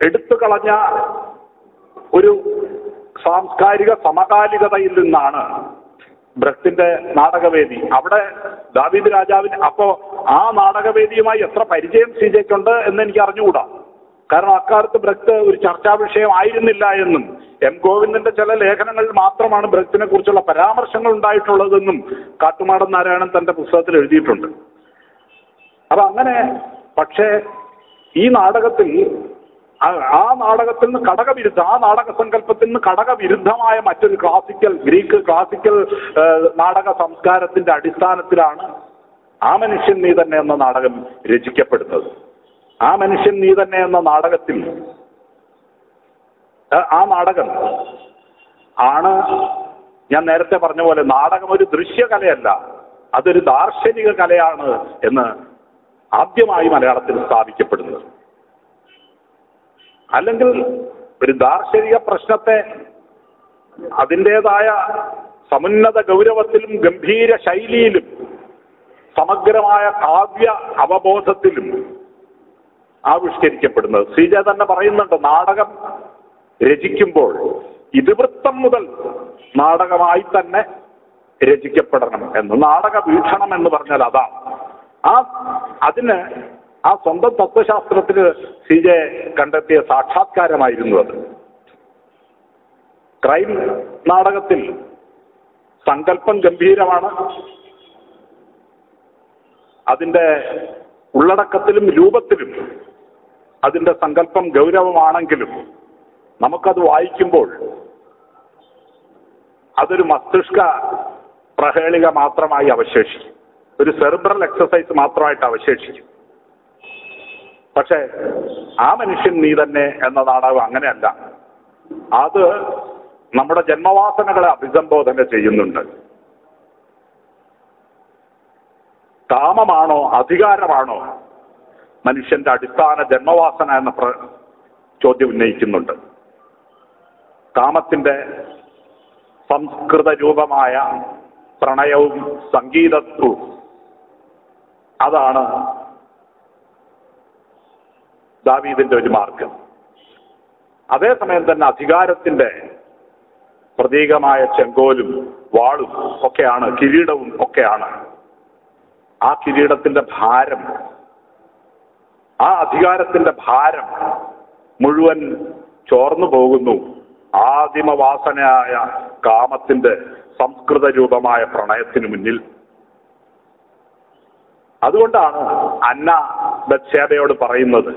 എടുത്തു കളഞ്ഞ ഒരു സാംസ്കാരിക സമകാലികതയിൽ നിന്നാണ് ബ്രഖ്തിന്റെ നാടകവേദി. അവിടെ ദാവീദ് രാജാവിന് അപ്പോ ആ നാടകവേദിയുമായി എത്ര പരിചയം സി.ജെക്കുണ്ട് എന്ന് എനിക്ക് അറിഞ്ഞുകൂടാ. കാരണം അക്കാലത്ത് ബ്രഖ്ത് ഒരു ചർച്ചാ വിഷയമായിരുന്നില്ല എന്നും എം ഗോവിന്ദന്റെ ചില ലേഖനങ്ങളിൽ മാത്രമാണ് ബ്രഖ്തിനെ കുറിച്ചുള്ള പരാമർശങ്ങൾ ഉണ്ടായിട്ടുള്ളതെന്നും കാട്ടുമാടൻ നാരായണൻ തന്റെ പുസ്തകത്തിൽ എഴുതിയിട്ടുണ്ട്. അപ്പൊ അങ്ങനെ, പക്ഷേ ഈ നാടകത്തിൽ ആ നാടകത്തിൽ നിന്ന് ആ നാടക സങ്കല്പത്തിൽ നിന്ന് ഘടകവിരുദ്ധമായ മറ്റൊരു ഗ്രീക്ക് ക്ലാസിക്കൽ നാടക സംസ്കാരത്തിന്റെ അടിസ്ഥാനത്തിലാണ് ആ മനുഷ്യൻ നീ തന്നെ എന്ന നാടകം രചിക്കപ്പെടുന്നത്. ആ മനുഷ്യൻ നീ തന്നെ എന്ന നാടകത്തിൽ ആ നാടകം ആണ് ഞാൻ നേരത്തെ പറഞ്ഞ പോലെ നാടകം ഒരു ദൃശ്യകലയല്ല, അതൊരു ദാർശനിക കലയാണ് എന്ന് ആദ്യമായി മലയാളത്തിൽ സ്ഥാപിക്കപ്പെടുന്നത്. അല്ലെങ്കിൽ ഒരു ദാർശനിക പ്രശ്നത്തെ അതിൻ്റെതായ സമുന്നത ഗൗരവത്തിലും ഗംഭീര ശൈലിയിലും സമഗ്രമായ കാവ്യ അവബോധത്തിലും ആവിഷ്കരിക്കപ്പെടുന്നത്. സി.ജെ തന്നെ പറയുന്നുണ്ട്, നാടകം രചിക്കുമ്പോൾ ഇതിവൃത്തം മുതൽ നാടകമായി തന്നെ രചിക്കപ്പെടണം എന്ന്. നാടക വീക്ഷണം എന്ന് പറഞ്ഞാൽ അതാണ്. അതിന് ആ സ്വന്തം തത്വശാസ്ത്രത്തിന് സി.ജെ കണ്ടെത്തിയ സാക്ഷാത്കാരമായിരുന്നു അത്. ക്രൈം നാടകത്തിൽ സങ്കല്പം ഗംഭീരമാണ്, അതിൻ്റെ ഉള്ളടക്കത്തിലും രൂപത്തിലും അതിൻ്റെ സങ്കല്പം ഗൗരവമാണെങ്കിലും നമുക്കത് വായിക്കുമ്പോൾ അതൊരു മസ്തിഷ്ക പ്രഹേളിക മാത്രമായി അവശേഷിക്കും, ഒരു സെറിബ്രൽ എക്സസൈസ് മാത്രമായിട്ട് അവശേഷിക്കും. പക്ഷെ ആ മനുഷ്യൻ നീ തന്നെ എന്ന നാടകം അങ്ങനെയല്ല. അത് നമ്മുടെ ജന്മവാസനകളെ അഭിസംബോധന ചെയ്യുന്നുണ്ട്. കാമമാണോ അധികാരമാണോ മനുഷ്യന്റെ അടിസ്ഥാന ജന്മവാസന എന്ന ചോദ്യം ഉന്നയിക്കുന്നുണ്ട്. കാമത്തിന്റെ സംസ്കൃത രൂപമായ പ്രണയവും സംഗീതത്വവും അതാണ് ദാവീദിന്റെ ഒരു മാർഗം. അതേസമയം തന്നെ അധികാരത്തിന്റെ പ്രതീകമായ ചെങ്കോലും വാളും ഒക്കെയാണ്, കിരീടവും ഒക്കെയാണ്. ആ കിരീടത്തിന്റെ ഭാരം, ആ അധികാരത്തിന്റെ ഭാരം മുഴുവൻ ചോർന്നു പോകുന്നു ആദിമവാസനയായ കാമത്തിന്റെ സംസ്കൃത രൂപമായ പ്രണയത്തിന് മുന്നിൽ. അതുകൊണ്ടാണ് അന്ന ബത്ശേബയോട് പറയുന്നത്,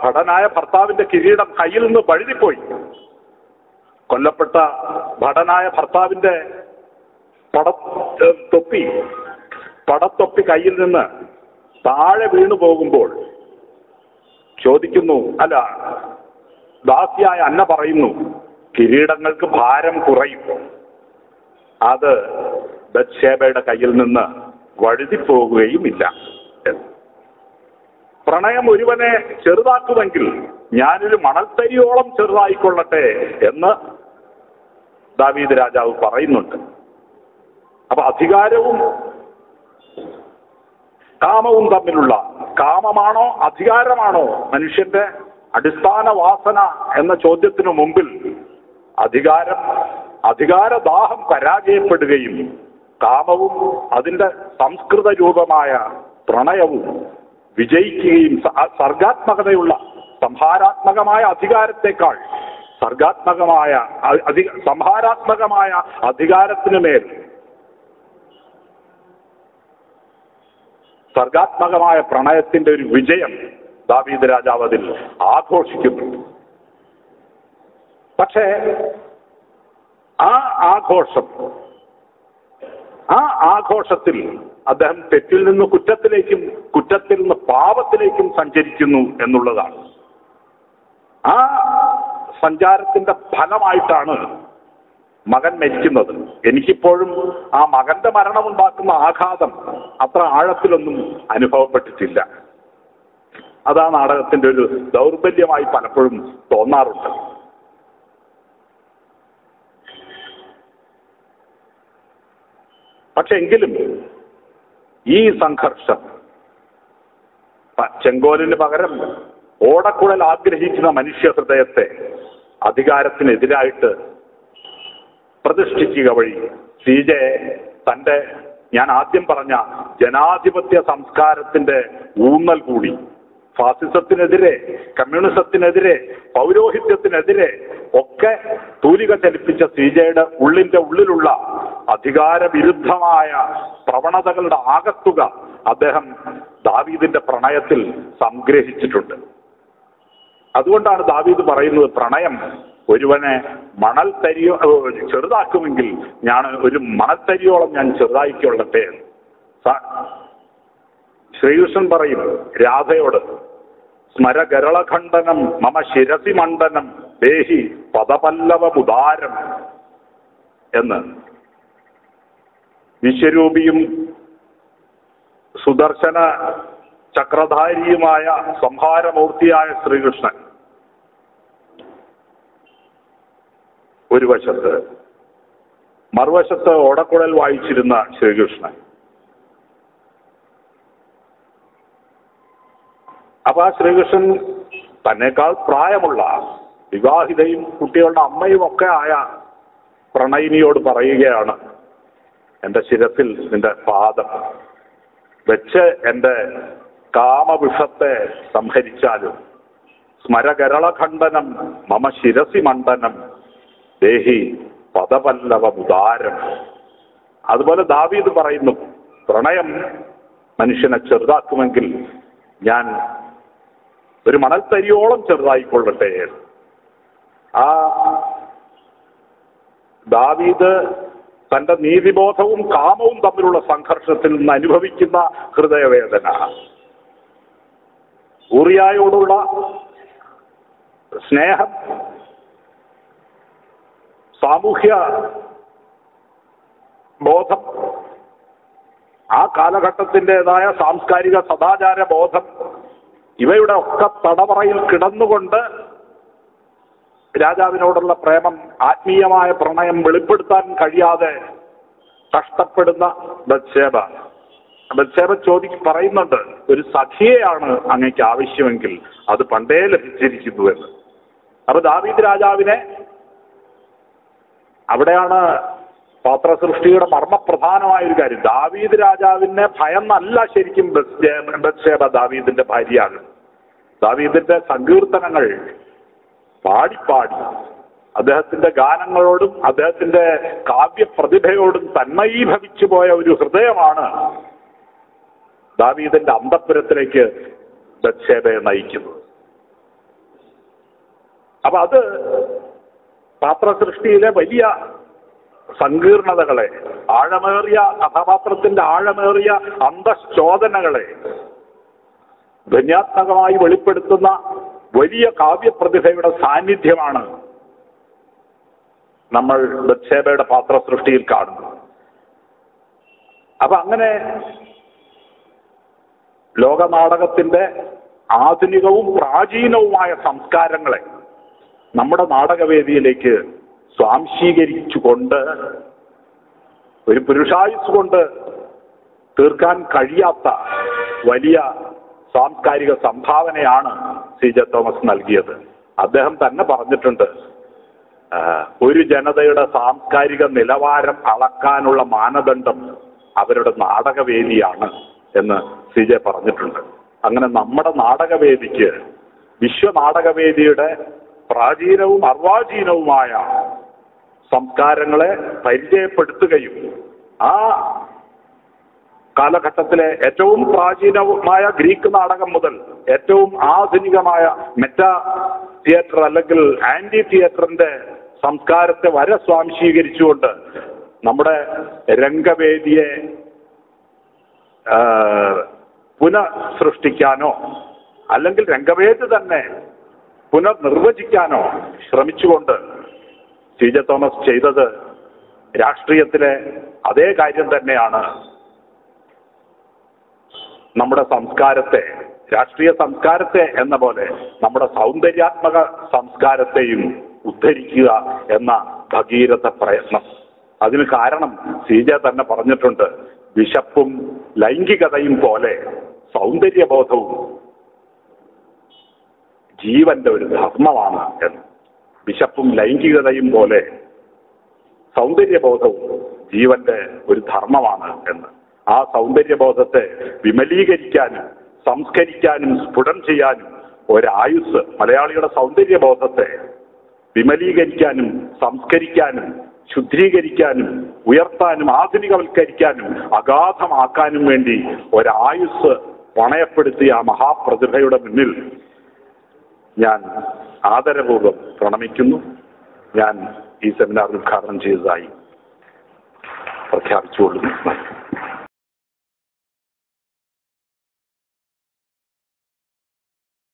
ഭടനായ ഭർത്താവിന്റെ കിരീടം കയ്യിൽ നിന്ന് വഴുതിപ്പോയി. കൊല്ലപ്പെട്ട ഭടനായ ഭർത്താവിന്റെ പടത്തൊപ്പി കയ്യിൽ നിന്ന് താഴെ വീണു പോകുമ്പോൾ ചോദിക്കുന്നു, അല്ല, ദാസിയായ അന്ന പറയുന്നു, കിരീടങ്ങൾക്ക് ഭാരം കുറയും, അത് ബത്ശേബയുടെ കയ്യിൽ നിന്ന് വഴുതിപ്പോകുകയുമില്ല. പ്രണയം ഒരുവനെ ചെറുതാക്കുമെങ്കിൽ ഞാനൊരു മണൽത്തരിയോളം ചെറുതായിക്കൊള്ളട്ടെ എന്ന് ദാവീദ് രാജാവ് പറയുന്നുണ്ട്. അപ്പൊ അധികാരവും കാമവും തമ്മിലുള്ള, കാമമാണോ അധികാരമാണോ മനുഷ്യന്റെ അടിസ്ഥാന വാസന എന്ന ചോദ്യത്തിനു മുമ്പിൽ അധികാരദാഹം പരാജയപ്പെടുകയും കാമവും അതിന്റെ സംസ്കൃത രൂപമായ പ്രണയവും വിജയിക്കുകയും സർഗാത്മകതയുള്ള സംഹാരാത്മകമായ അധികാരത്തെക്കാൾ സംഹാരാത്മകമായ അധികാരത്തിനു മേൽ സർഗാത്മകമായ പ്രണയത്തിന്റെ ഒരു വിജയം ദാവീദ് രാജാവ് അതിൽ ആഘോഷിക്കുന്നു. പക്ഷേ ആ ആഘോഷത്തിൽ അദ്ദേഹം തെറ്റിൽ നിന്ന് കുറ്റത്തിലേക്കും കുറ്റത്തിൽ നിന്ന് പാപത്തിലേക്കും സഞ്ചരിക്കുന്നു എന്നുള്ളതാണ്. ആ സഞ്ചാരത്തിന്റെ ഫലമായിട്ടാണ് മകൻ മരിക്കുന്നത്. എനിക്കിപ്പോഴും ആ മകന്റെ മരണമുണ്ടാക്കുന്ന ആഘാതം അത്ര ആഴത്തിലൊന്നും അനുഭവപ്പെട്ടിട്ടില്ല. അതാ നാടകത്തിന്റെ ഒരു ദൗർബല്യമായി പലപ്പോഴും തോന്നാറുണ്ട്. പക്ഷെ എങ്കിലും ഈ സംഘർഷം, ചെങ്കോലിന് പകരം ഓടക്കുഴൽ ആഗ്രഹിക്കുന്ന മനുഷ്യ ഹൃദയത്തെ അധികാരത്തിനെതിരായിട്ട് പ്രതിഷ്ഠിക്കുക വഴി CJ തൻ്റെ ഞാൻ ആദ്യം പറഞ്ഞ ജനാധിപത്യ സംസ്കാരത്തിന്റെ ഊന്നൽ കൂടി ഫാസിസത്തിനെതിരെ, കമ്മ്യൂണിസത്തിനെതിരെ, പൗരോഹിത്യത്തിനെതിരെ ഒക്കെ തൂലിക ചലിപ്പിച്ച CJയുടെ ഉള്ളിലുള്ള അധികാരവിരുദ്ധമായ പ്രവണതകളുടെ ആകത്തുക അദ്ദേഹം ദാവീദിന്റെ പ്രണയത്തിൽ സംഗ്രഹിച്ചിട്ടുണ്ട്. അതുകൊണ്ടാണ് ദാവീദ് പറയുന്നത്, പ്രണയം ഒരുവനെ മണൽത്തരിയോ ചെറുതാക്കുമെങ്കിൽ ഞാൻ ഒരു മണൽത്തരിയോളം ഞാൻ ചെറുതായിക്കൊള്ളട്ടെ. ശ്രീകൃഷ്ണൻ പറയും രാധയോട്, സ്മരഗരളഖണ്ഡനം മമ ശിരസി മണ്ഡനം ദേഹി പദപല്ലവമുദാരം എന്ന്. വിശ്വരൂപിയും സുദർശന ചക്രധാരിയുമായ സംഹാരമൂർത്തിയായ ശ്രീകൃഷ്ണൻ ഒരു വശത്ത്, മറുവശത്ത് ഓടക്കുഴൽ വായിച്ചിരുന്ന ശ്രീകൃഷ്ണൻ. അപ്പൊ ആ ശ്രീകൃഷ്ണൻ തന്നെക്കാൾ പ്രായമുള്ള വിവാഹിതയും കുട്ടികളുടെ അമ്മയും ഒക്കെ ആയ പ്രണയിനിയോട് പറയുകയാണ്, എൻ്റെ ശിരസിൽ നിന്റെ പാദം വെച്ച് എൻ്റെ കാമവിഷത്തെ സംഹരിച്ചാലും സ്മരഗരളഖണ്ഡനം മമ ശിരസി മണ്ഡനം ദേഹി പദപല്ലവമുദാരം. അതുപോലെ ദാവീദ് പറയുന്നു, പ്രണയം മനുഷ്യനെ ചെറുതാക്കുമെങ്കിൽ ഞാൻ ഒരു മണൽത്തരിയോളം ചെറുതായിക്കൊള്ളട്ടെ. ആ ദാവീദ് തന്റെ നീതിബോധവും കാമവും തമ്മിലുള്ള സംഘർഷത്തിൽ നിന്ന് അനുഭവിക്കുന്ന ഹൃദയവേദന, ഊറിയായോടുള്ള സ്നേഹം, സാമൂഹ്യ ബോധം, ആ കാലഘട്ടത്തിൻ്റെതായ സാംസ്കാരിക സദാചാര ബോധം, ഇവയുടെ ഒക്കെ തടവറയിൽ കിടന്നുകൊണ്ട് രാജാവിനോടുള്ള പ്രേമം, ആത്മീയമായ പ്രണയം വെളിപ്പെടുത്താൻ കഴിയാതെ കഷ്ടപ്പെടുന്ന ബത്ശേബ പറയുന്നുണ്ട്, ഒരു സഖിയെയാണ് അങ്ങേക്ക് ആവശ്യമെങ്കിൽ അത് പണ്ടേ ലഭിച്ചിരിക്കുന്നുവെന്ന്. അപ്പൊ ദാവീദ് രാജാവിനെ, അവിടെയാണ് പാത്രസൃഷ്ടിയുടെ മർമ്മപ്രധാനമായ ഒരു കാര്യം. ദാവീദ് രാജാവിനെ ഭയന്നല്ല ശരിക്കും ബത്ശേബ ദാവീദിന്റെ ഭാര്യയാണ്. ദാവീദിന്റെ സങ്കീർത്തനങ്ങൾ പാടി അദ്ദേഹത്തിന്റെ ഗാനങ്ങളോടും അദ്ദേഹത്തിന്റെ കാവ്യപ്രതിഭയോടും തന്മയീഭവിച്ചു പോയ ഒരു ഹൃദയമാണ് ദാവീദിന്റെ അന്തഃപുരത്തിലേക്ക് ബത്ശേബയെ നയിക്കുന്നത്. അപ്പൊ അത് പാത്രസൃഷ്ടിയിലെ വലിയ സങ്കീർണതകളെ, ആഴമേറിയ കഥാപാത്രത്തിന്റെ ആഴമേറിയ അന്തഃശോധനകളെ ധ്വന്യാത്മകമായി വെളിപ്പെടുത്തുന്ന വലിയ കാവ്യപ്രതിഭയുടെ സാന്നിധ്യമാണ് നമ്മൾ ബത്ശേബയുടെ പാത്രസൃഷ്ടിയിൽ കാണുന്നത്. അപ്പൊ അങ്ങനെ ലോകനാടകത്തിന്റെ ആധുനികവും പ്രാചീനവുമായ സംസ്കാരങ്ങളെ നമ്മുടെ നാടകവേദിയിലേക്ക് സ്വാംശീകരിച്ചുകൊണ്ട് ഒരു പുരുഷായുസ് കൊണ്ട് തീർക്കാൻ കഴിയാത്ത വലിയ സാംസ്കാരിക സംഭാവനയാണ് CJ തോമസ് നൽകിയത്. അദ്ദേഹം തന്നെ പറഞ്ഞിട്ടുണ്ട്, ഒരു ജനതയുടെ സാംസ്കാരിക നിലവാരം അളക്കാനുള്ള മാനദണ്ഡം അവരുടെ നാടകവേദിയാണ് എന്ന് CJ പറഞ്ഞിട്ടുണ്ട്. അങ്ങനെ നമ്മുടെ നാടകവേദിക്ക് വിശ്വനാടകവേദിയുടെ പ്രാചീനവും അർവാചീനവുമായ സംസ്കാരങ്ങളെ പരിചയപ്പെടുത്തുകയും ആ കാലഘട്ടത്തിലെ ഏറ്റവും പ്രാചീനമായ ഗ്രീക്ക് നാടകം മുതൽ ഏറ്റവും ആധുനികമായ മെറ്റാ തിയേറ്റർ അല്ലെങ്കിൽ ആന്റി തിയേറ്ററിന്റെ സംസ്കാരത്തെ വരെ സ്വാംശീകരിച്ചുകൊണ്ട് നമ്മുടെ രംഗവേദിയെ പുനഃസൃഷ്ടിക്കാനോ അല്ലെങ്കിൽ രംഗവേദി തന്നെ പുനർനിർവചിക്കാനോ ശ്രമിച്ചുകൊണ്ട് CJ തോമസ് ചെയ്തത് രാഷ്ട്രീയത്തിലെ അതേ കാര്യം തന്നെയാണ്. നമ്മുടെ സംസ്കാരത്തെ, രാഷ്ട്രീയ സംസ്കാരത്തെ എന്ന പോലെ നമ്മുടെ സൗന്ദര്യാത്മക സംസ്കാരത്തെയും ഉദ്ധരിക്കുക എന്ന ഭഗീരഥ പ്രയത്നം. അതിന് കാരണം CJ തന്നെ പറഞ്ഞിട്ടുണ്ട്, വിശപ്പും ലൈംഗികതയും പോലെ സൗന്ദര്യബോധവും ജീവന്റെ ഒരു ധർമ്മമാണ് എന്ന്. വിശപ്പും ലൈംഗികതയും പോലെ സൗന്ദര്യബോധവും ജീവന്റെ ഒരു ധർമ്മമാണ് എന്ന്. ആ സൗന്ദര്യബോധത്തെ വിമലീകരിക്കാനും സംസ്കരിക്കാനും സ്ഫുടം ചെയ്യാനും ഒരായുസ്, മലയാളിയുടെ സൗന്ദര്യബോധത്തെ വിമലീകരിക്കാനും സംസ്കരിക്കാനും ശുദ്ധീകരിക്കാനും ഉയർത്താനും ആധുനികവൽക്കരിക്കാനും അഗാധമാക്കാനും വേണ്ടി ഒരായുസ് പണയപ്പെടുത്തിയ ആ മഹാപ്രതിഭയുടെ മുന്നിൽ ഞാൻ ആദരപൂർവ്വം പ്രണമിക്കുന്നു. ഞാൻ ഈ സെമിനാർ ഉദ്ഘാടനം ചെയ്തതായി പ്രഖ്യാപിച്ചുകൊള്ളുന്നു.